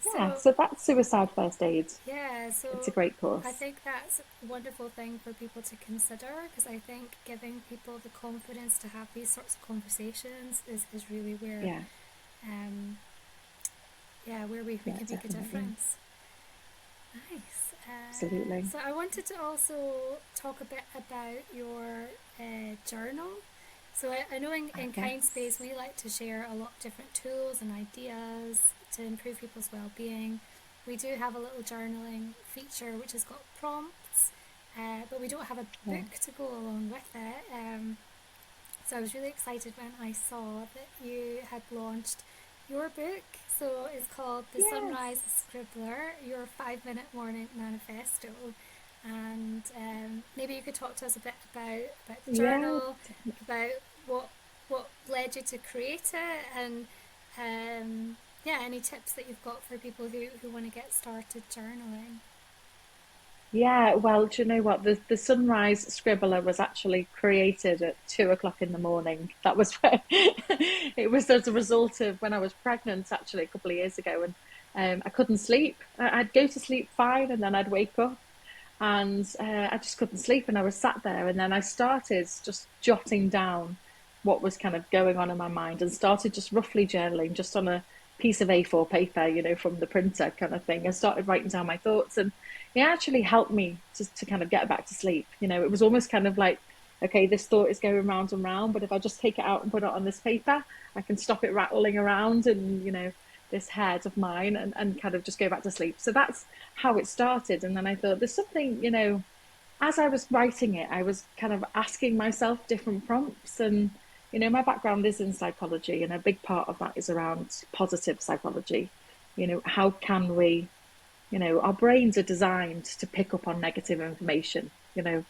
Yeah, So so that's suicide first aid. yeah, It's a so great I course. think that's a wonderful thing for people to consider, because I think giving people the confidence to have these sorts of conversations is really where, Yeah, um, yeah, where we yeah, can make a definitely. difference. Nice. Absolutely. So I wanted to also talk a bit about your journal. So I know in Kind Space Yes. we like to share a lot of different tools and ideas to improve people's well-being. We do have a little journaling feature which has got prompts, but we don't have a Yeah. book to go along with it. So I was really excited when I saw that you had launched your book. So it's called The Sunrise Yes. Scribbler, Your 5 Minute Morning Manifesto. And maybe you could talk to us a bit about the Yeah, journal, definitely. about what what led you to create it, and yeah, any tips that you've got for people who want to get started journaling. Yeah, well, do you know what? The sunrise scribbler was actually created at 2 o'clock in the morning. That was where it was as a result of when I was pregnant, actually, a couple of years ago, and I couldn't sleep. I'd go to sleep fine, and then I'd wake up, and I just couldn't sleep, and I was sat there, and then I started just jotting down what was kind of going on in my mind, and started just roughly journaling, just on a piece of A4 paper, from the printer kind of thing. I started writing down my thoughts, and it actually helped me to kind of get back to sleep. It was almost kind of like, okay, this thought is going round and round, but if I just take it out and put it on this paper, I can stop it rattling around and, this head of mine, and kind of just go back to sleep. So that's how it started. And then I thought, there's something, as I was writing it, I was kind of asking myself different prompts. And, my background is in psychology, and a big part of that is around positive psychology. How can we, our brains are designed to pick up on negative information. The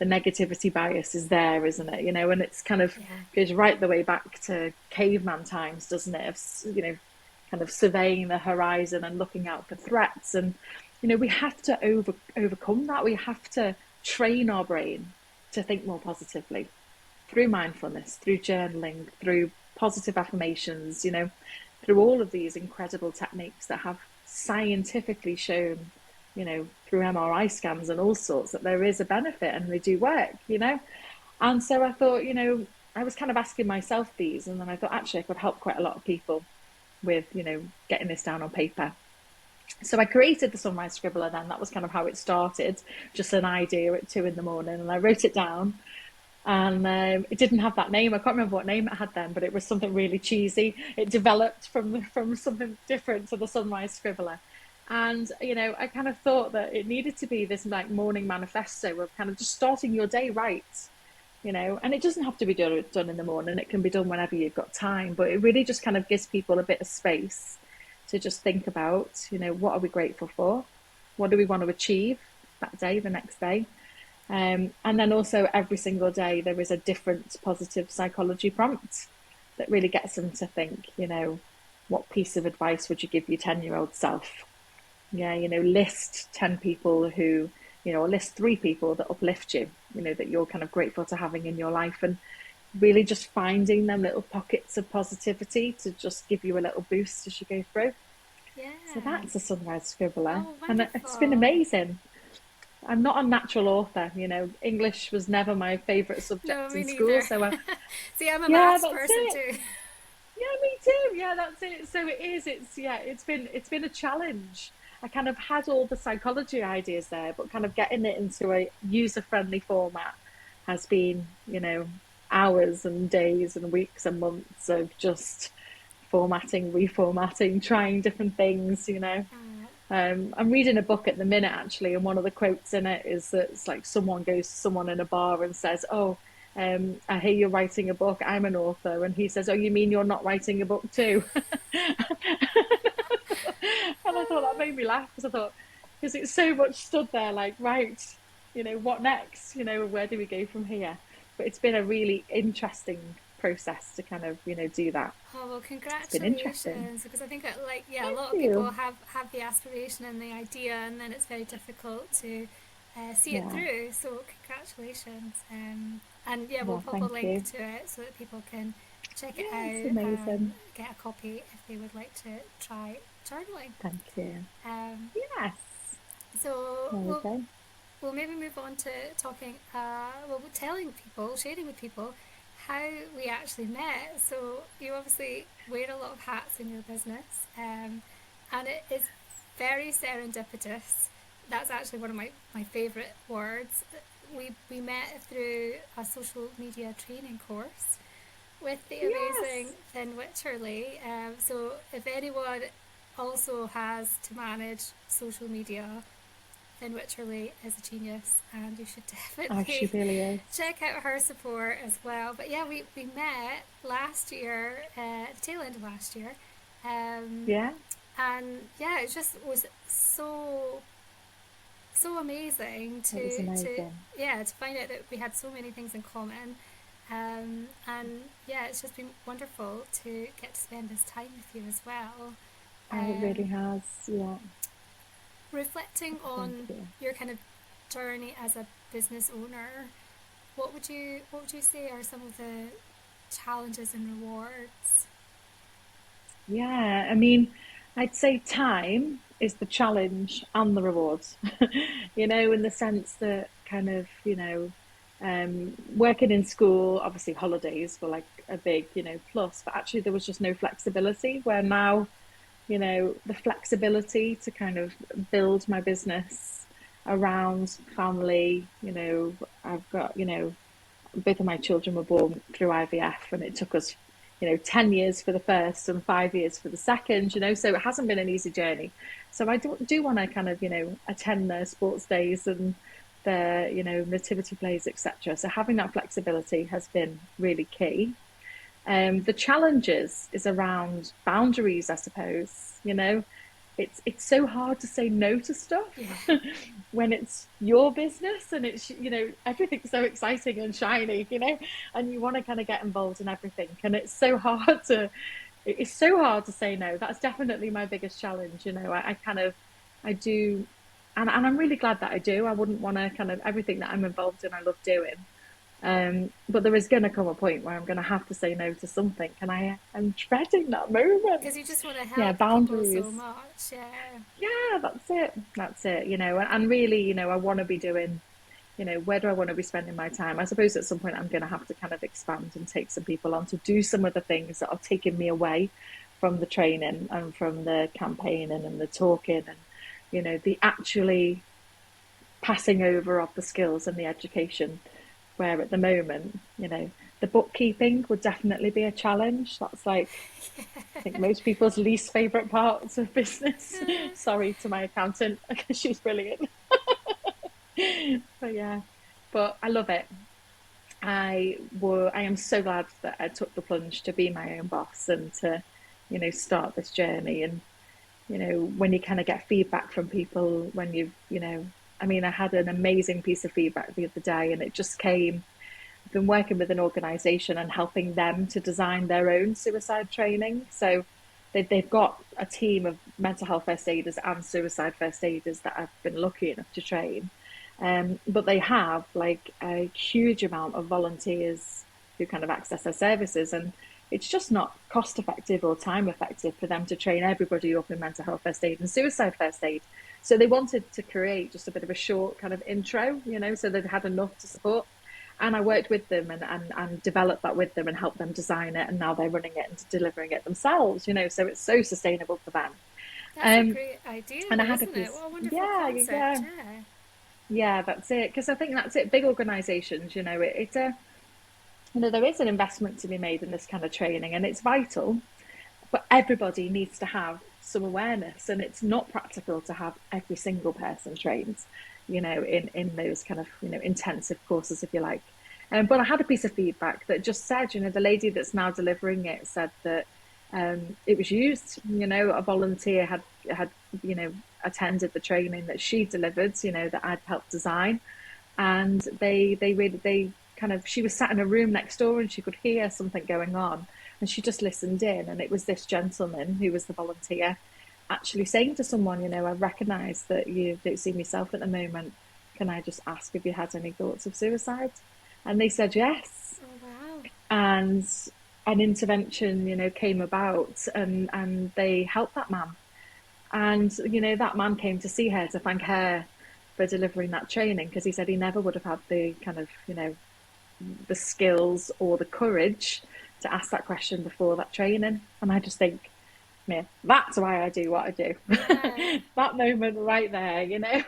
negativity bias is there, isn't it? And it's kind of Yeah. goes right the way back to caveman times, doesn't it? Of, kind of surveying the horizon and looking out for threats. And, we have to overcome that. We have to train our brain to think more positively through mindfulness, through journaling, through positive affirmations, through all of these incredible techniques that have scientifically shown, through MRI scans and all sorts, that there is a benefit and they do work. And so I thought, I was kind of asking myself these, and then I thought actually I could help quite a lot of people with, getting this down on paper. So I created the Sunrise Scribbler then. That was kind of how it started, just an idea at 2 in the morning. And I wrote it down, and it didn't have that name. I can't remember what name it had then, but it was something really cheesy. It developed from something different to the Sunrise Scribbler. And I kind of thought that it needed to be this like morning manifesto of kind of just starting your day right. And it doesn't have to be done in the morning. It can be done whenever you've got time, but it really just kind of gives people a bit of space to just think about, what are we grateful for? What do we want to achieve that day, the next day? And then also every single day there is a different positive psychology prompt that really gets them to think, what piece of advice would you give your 10-year-old self? Yeah, list 10 people who, or list 3 people that uplift you, that you're kind of grateful to having in your life, and really just finding them little pockets of positivity to just give you a little boost as you go through. So Yeah. that's a Sunrise Scribbler, Oh, and it's been wonderful. amazing. I'm not a natural author. English was never my favourite No, subject me in school. neither. So, See, I'm a yeah, maths that's person it. too. Yeah, me too. Yeah, that's it. So it is. It's yeah. It's been a challenge. I kind of had all the psychology ideas there, but kind of getting it into a user friendly format has been, hours and days and weeks and months of just formatting, reformatting, trying different things. Oh, I'm reading a book at the minute actually, and one of the quotes in it is that it's like someone goes to someone in a bar and says, "Oh, I hear you're writing a book. I'm an author," and he says, "Oh, you mean you're not writing a book too?" And I thought that made me laugh because I thought, because it's so much stood there like, right, what next? Where do we go from here? But it's been a really interesting process to kind of, do that. oh well, It's been interesting. congratulations! Because I think like yeah, a Thank lot of people you. have the aspiration and the idea, and then it's very difficult to see it Yeah. through. So congratulations! And yeah, we'll Well, pop a thank link you. to it so that people can check it Yeah, it's out and amazing. get a copy if they would like to try journaling. Thank you. Um, Yes. so There we go. we'll maybe move on to talking, well, telling people, sharing with people how we actually met. So you obviously wear a lot of hats in your business, and it is very serendipitous. That's actually one of my favourite words. We met through a social media training course with the amazing Yes. Finn Witcherley. So if anyone also has to manage social media, Finn Witcherley is a genius, and you should Oh, she definitely really is. check out her support as well. But yeah, we met last year, the tail end of last year, um, Yeah, and yeah, it just was so amazing it was to amazing. yeah to find out that we had so many things in common. And yeah, it's just been wonderful to get to spend this time with you as well. Oh, it really Um, has. Yeah. Reflecting Thank on you. your kind of journey as a business owner, what would you say are some of the challenges and rewards? Yeah, I mean, I'd say time is the challenge and the rewards, in the sense that kind of, working in school, obviously holidays were like a big, plus, but actually there was just no flexibility where now, the flexibility to kind of build my business around family, I've got, both of my children were born through IVF, and it took us 10 years for the first and 5 years for the second, so it hasn't been an easy journey. So I do want to kind of, attend their sports days and their, nativity plays, etc. So having that flexibility has been really key. The challenges is around boundaries, I suppose. It's so hard to say no to stuff Yeah, when it's your business and it's everything's so exciting and shiny, and you want to kind of get involved in everything, and it's so hard to say no. That's definitely my biggest challenge. I kind of I do, and I'm really glad that I do. I wouldn't want to kind of everything that I'm involved in, I love doing. But there is going to come a point where I'm going to have to say no to something, and I am dreading that moment. because you just want to Yeah, help people so boundaries. much. Yeah, Yeah, that's it. That's it. And really, I want to be doing, where do I want to be spending my time? I suppose at some point I'm going to have to kind of expand and take some people on to do some of the things that are taking me away from the training and from the campaigning and the talking and, the actually passing over of the skills and the education. Where at the moment, the bookkeeping would definitely be a challenge. That's like, I think most people's least favorite parts of business. Sorry to my accountant, because she's brilliant. But yeah, but I love it. I am so glad that I took the plunge to be my own boss and to, start this journey. And when you kind of get feedback from people, when I mean, I had an amazing piece of feedback the other day, and it just came. I've been working with an organisation and helping them to design their own suicide training. So they've got a team of mental health first aiders and suicide first aiders that I've been lucky enough to train. But they have like a huge amount of volunteers who kind of access their services, and it's just not cost effective or time effective for them to train everybody up in mental health first aid and suicide first aid. So they wanted to create just a bit of a short kind of intro, so they'd had enough to support. And I worked with them and developed that with them and helped them design it. And now they're running it and delivering it themselves, so it's so sustainable for them. that's a Um, great idea, and I though, had a isn't it? piece, What a wonderful yeah, concept. yeah, Yeah, yeah, that's it. Because I think that's it. Big organisations, there is an investment to be made in this kind of training, and it's vital. But everybody needs to have some awareness, and it's not practical to have every single person trained, in those kind of intensive courses, if you like. But I had a piece of feedback that just said, the lady that's now delivering it said that it was used. A volunteer had attended the training that she delivered, that I'd helped design, and they kind of she was sat in a room next door and she could hear something going on, and she just listened in, and it was this gentleman who was the volunteer actually saying to someone, I recognize that you don't see myself at the moment, can I just ask if you had any thoughts of suicide? And they said yes. oh wow. And an intervention, came about, and they helped that man. And that man came to see her to thank her for delivering that training, because he said he never would have had the kind of the skills or the courage to ask that question before that training. And I just think, yeah, that's why I do what I do. Yeah, That moment right there,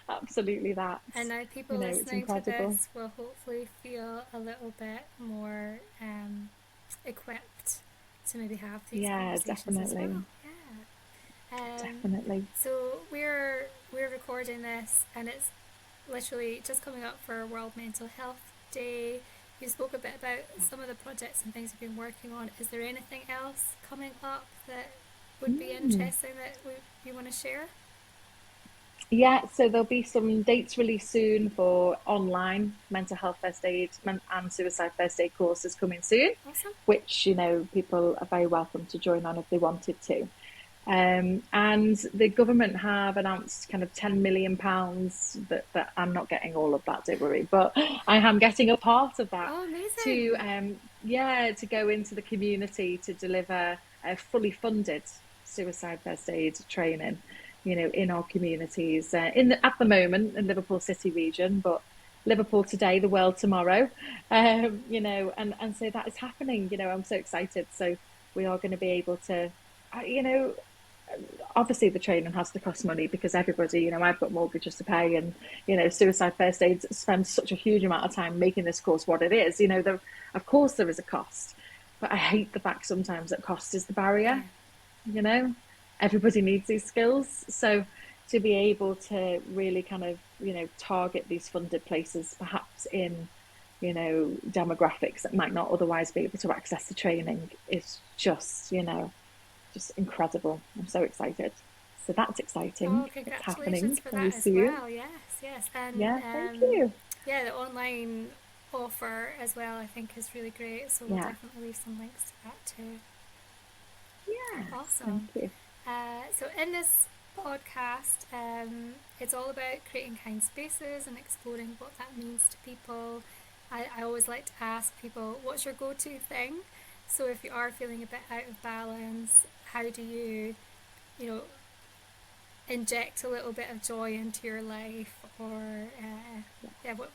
absolutely that. and now people It's listening to incredible. this will hopefully feel a little bit more equipped to maybe have these Yeah, conversations as well. definitely. Yeah. Definitely. So we're recording this, and it's literally just coming up for World Mental Health Day. You spoke a bit about some of the projects and things you've been working on. Is there anything else coming up that would be Mm. interesting that you want to share? Yeah, so there'll be some dates released soon for online mental health first aid and suicide first aid courses coming soon, Awesome. which, people are very welcome to join on if they wanted to. And the government have announced kind of £10 million that I'm not getting all of that, don't worry, but I am getting a part of that Oh, to amazing. yeah, to go into the community to deliver a fully funded suicide first aid training, in our communities. At the moment in Liverpool City region, but Liverpool today, the world tomorrow. And so that is happening. I'm so excited. So we are going to be able to, obviously the training has to cost money because everybody, I've got mortgages to pay, and suicide first aid spends such a huge amount of time making this course what it is. Of course there is a cost, but I hate the fact sometimes that cost is the barrier. Yeah. you know Everybody needs these skills, so to be able to really kind of target these funded places, perhaps in demographics that might not otherwise be able to access the training, is just incredible. I'm so excited. So that's exciting. Oh, It's happening congratulations for very that as soon. well. Yes, yes. And Yeah, thank you. yeah, the online offer as well, I think, is really great. So we'll Yeah, definitely leave some links to that too. yes, thank Awesome. you. So in this podcast, it's all about creating kind spaces and exploring what that means to people. I always like to ask people, what's your go-to thing? So if you are feeling a bit out of balance, how do you know, inject a little bit of joy into your life, or Yeah. yeah, what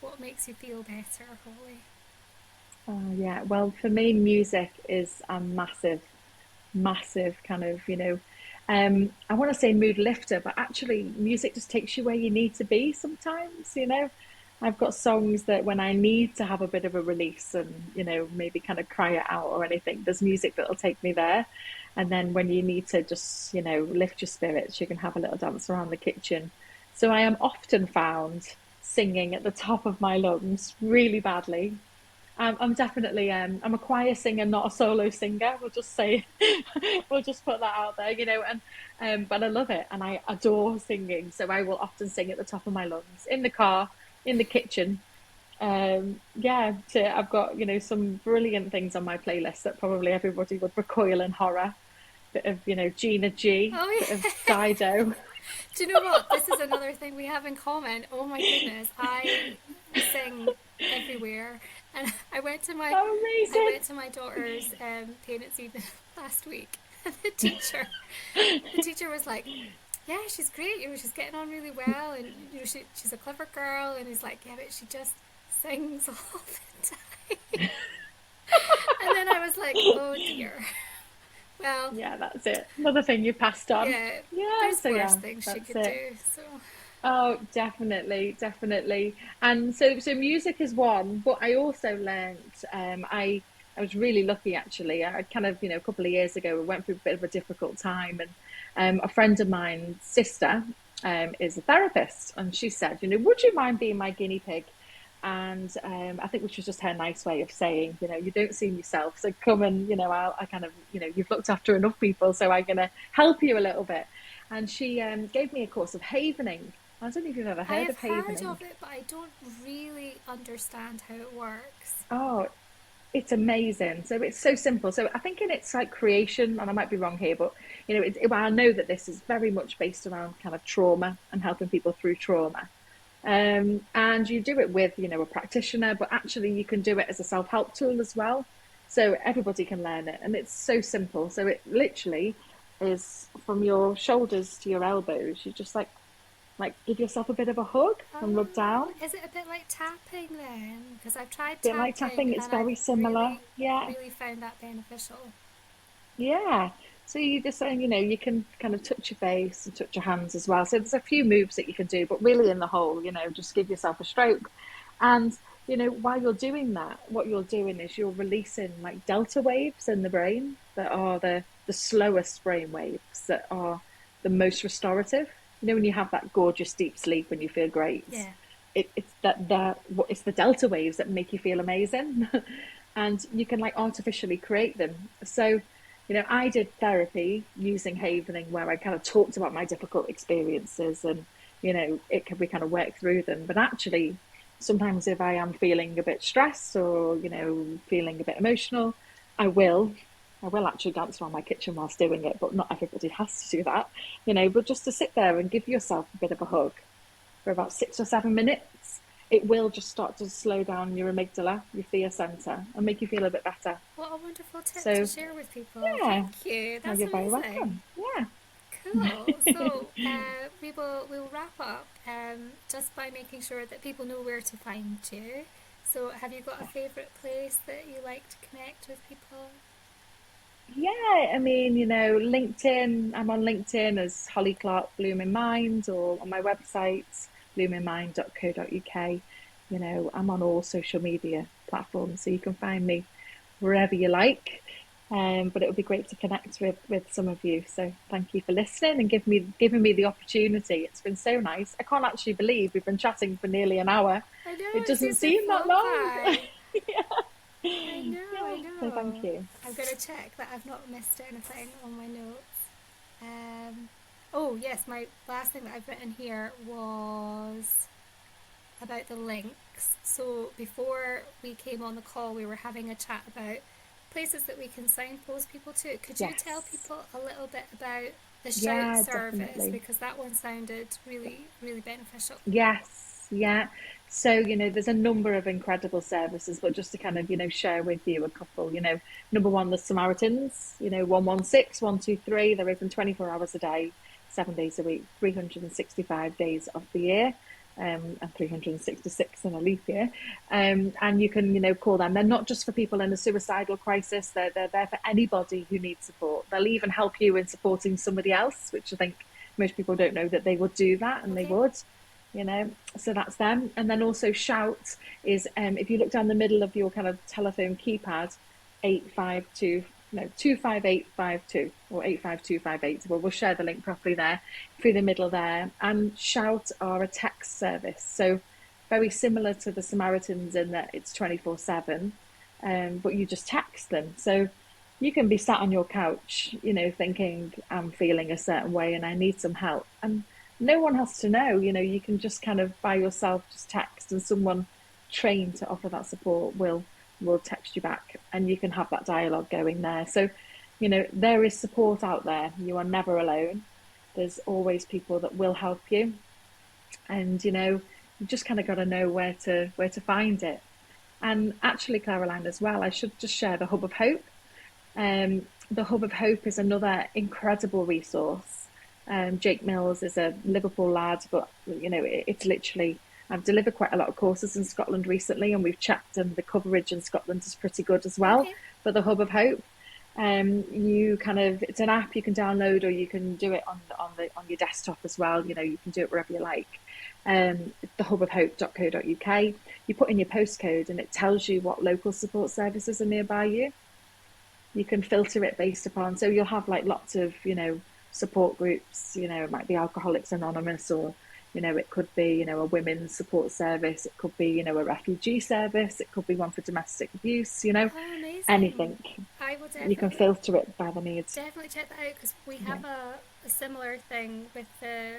what makes you feel better, Holly? Yeah, well, for me, music is a massive, massive kind of, I want to say mood lifter, but actually, music just takes you where you need to be sometimes. I've got songs that when I need to have a bit of a release and, maybe kind of cry it out or anything, there's music that'll take me there. And then when you need to just, lift your spirits, you can have a little dance around the kitchen. So I am often found singing at the top of my lungs really badly. I'm definitely I'm a choir singer, not a solo singer. We'll just say we'll just put that out there, and but I love it and I adore singing. So I will often sing at the top of my lungs in the car, in the kitchen. Yeah, I've got, some brilliant things on my playlist that probably everybody would recoil in horror. Bit of, Gina G, Oh bit of yeah. Dido. Do you know what? This is another thing we have in common. Oh my goodness, I sing everywhere, and Oh, I amazing. went to my daughter's parents' evening last week, and the teacher was like, "Yeah, she's great. She's getting on really well, and she's a clever girl." And he's like, "Yeah, but she just sings all the time." And then I was like, "Oh dear." Well, Yeah, that's it. Another thing you passed on. yeah, Yeah, there's so worse yeah, things she that's could it. do. So Oh, definitely, definitely. And so music is one, but I also learned I was really lucky actually. I kind of, a couple of years ago, we went through a bit of a difficult time, and a friend of mine's sister is a therapist, and she said, would you mind being my guinea pig? And I think which was just her nice way of saying, you don't seem yourself, so come and, I kind of, you've looked after enough people, so I'm gonna help you a little bit. And she gave me a course of havening. I don't know if you've ever I heard have of heard havening. of it, but I don't really understand how it works. Oh, it's amazing. So it's so simple. So I think in its like creation, and I might be wrong here, but I know that this is very much based around kind of trauma and helping people through trauma. And you do it with, a practitioner, but actually you can do it as a self-help tool as well. So everybody can learn it, and it's so simple. So it literally is from your shoulders to your elbows. You just like give yourself a bit of a hug and rub Oh, down. is it a bit like tapping then? Because I've tried Bit like tapping tapping, it's and I've very similar. Yeah, really found that beneficial. yeah. So you just saying, you can kind of touch your face and touch your hands as well. So there's a few moves that you can do, but really in the whole, just give yourself a stroke. And, while you're doing that, what you're doing is you're releasing like delta waves in the brain that are the slowest brain waves that are the most restorative. When you have that gorgeous deep sleep and you feel great, Yeah. it's the delta waves that make you feel amazing. And you can like artificially create them. So I did therapy using Havening where I kind of talked about my difficult experiences, and, we kind of work through them. But actually, sometimes if I am feeling a bit stressed or, feeling a bit emotional, I will. I will actually dance around my kitchen whilst doing it, but not everybody has to do that, but just to sit there and give yourself a bit of a hug for about 6 or 7 minutes, it will just start to slow down your amygdala, your fear center, and make you feel a bit better. What a wonderful tip to So, share with people. yeah, Thank you. oh, That's you're very amazing. welcome. Yeah. Cool. So we will wrap up just by making sure that people know where to find you. So have you got a Yeah. favourite place that you like to connect with people? Yeah, I mean, LinkedIn, I'm on LinkedIn as Holly Clark Blooming Mind, or on my website, bloomingmind.co.uk. I'm on all social media platforms, so you can find me wherever you like. But it would be great to connect with some of you. So thank you for listening and giving me the opportunity. It's been so nice. I can't actually believe we've been chatting for nearly an hour. I know It it doesn't seems to have seem that flown long. by. I Yeah. know, I Yeah. So thank know. you. I'm going to check that I've not missed anything on my notes. Oh, yes, my last thing that I've written here was about the links. So before we came on the call, we were having a chat about places that we can signpost people to. Could you tell Yes. people a little bit about the shout Yeah, service? definitely. Because that one sounded really, really beneficial. Yes, yeah. So, there's a number of incredible services, but just to kind of, share with you a couple, number one, the Samaritans, 116, 123. They're open 24 hours a day, 7 days a week, 365 days of the year, and 366 in a leap year. And you can, call them. They're not just for people in a suicidal crisis. They're there for anybody who needs support. They'll even help you in supporting somebody else, which I think most people don't know that they would do that, and they Okay. would, so that's them. And then also shout is, if you look down the middle of your kind of telephone keypad, 852, no, 25852 or 85258. Well, we'll share the link properly there through the middle there. And shout are a text service, so very similar to the Samaritans in that it's 24/7, but you just text them. So you can be sat on your couch, thinking, I'm feeling a certain way and I need some help. And no one has to know, you can just kind of by yourself just text, and someone trained to offer that support will text you back, and you can have that dialogue going there. So, there is support out there. You are never alone. There's always people that will help you. And, you just kind of got to know where to find it. And actually, Caroline, as well, I should just share the Hub of Hope. The Hub of Hope is another incredible resource. Jake Mills is a Liverpool lad, but it's literally, I've delivered quite a lot of courses in Scotland recently, and we've checked, and the coverage in Scotland is pretty good as well Okay. for the Hub of Hope. It's an app you can download, or you can do it on your desktop as well. You can do it wherever you like. Thehubofhope.co.uk. You put in your postcode, and it tells you what local support services are nearby you. You can filter it based upon, so you'll have like lots of support groups. It might be Alcoholics Anonymous, or it could be a women's support service, it could be a refugee service, it could be one for domestic abuse, Oh, amazing. anything. I will You can definitely filter it by the needs. definitely check that out because we Yeah. have a similar thing with the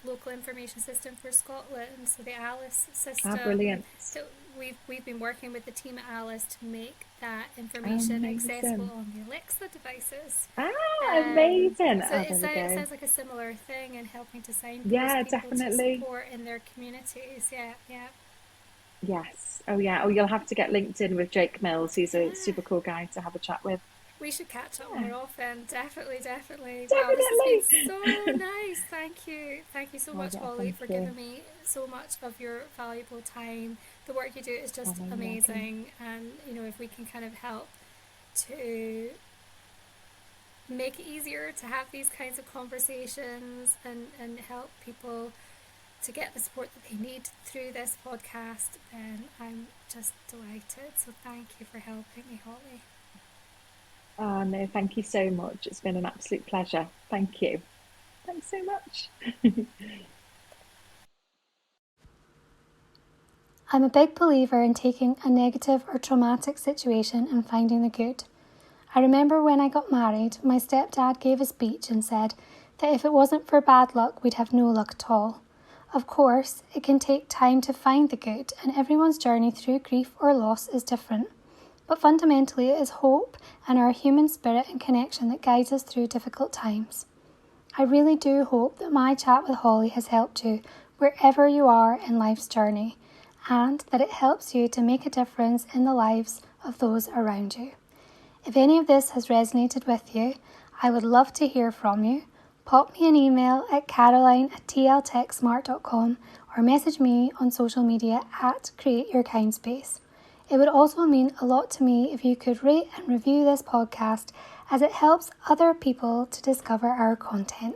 local information system for Scotland, so the Alice Ah, system. brilliant. So we've been working with the team at Alice to make that information accessible Amazing. on the Alexa devices. Ah, amazing. So Oh, there we it go. sounds like a similar thing in helping to signpost Yeah, people to definitely. support in their communities. Yeah, yeah. Yes. Oh, yeah. Oh, you'll have to get linked in with Jake Mills. He's a Yeah. super cool guy to have a chat with. We should catch up Yeah, more often. Definitely, definitely. Wow, this has been so definitely. nice. Thank you. Thank you so Oh, much, yeah, Holly, thank for you. giving me so much of your valuable time. The work you do is Oh, just no, you're welcome. amazing. And, if we can kind of help to make it easier to have these kinds of conversations and help people to get the support that they need through this podcast, then I'm just delighted. So thank you for helping me, Holly. Oh, no, thank you so much. It's been an absolute pleasure. Thank you. Thanks so much. I'm a big believer in taking a negative or traumatic situation and finding the good. I remember when I got married, my stepdad gave a speech and said that if it wasn't for bad luck, we'd have no luck at all. Of course, it can take time to find the good, and everyone's journey through grief or loss is different. But fundamentally, it is hope and our human spirit and connection that guides us through difficult times. I really do hope that my chat with Holly has helped you wherever you are in life's journey, and that it helps you to make a difference in the lives of those around you. If any of this has resonated with you, I would love to hear from you. Pop me an email at caroline@tltechsmart.com or message me on social media at Create Your Kind Space. It would also mean a lot to me if you could rate and review this podcast, as it helps other people to discover our content.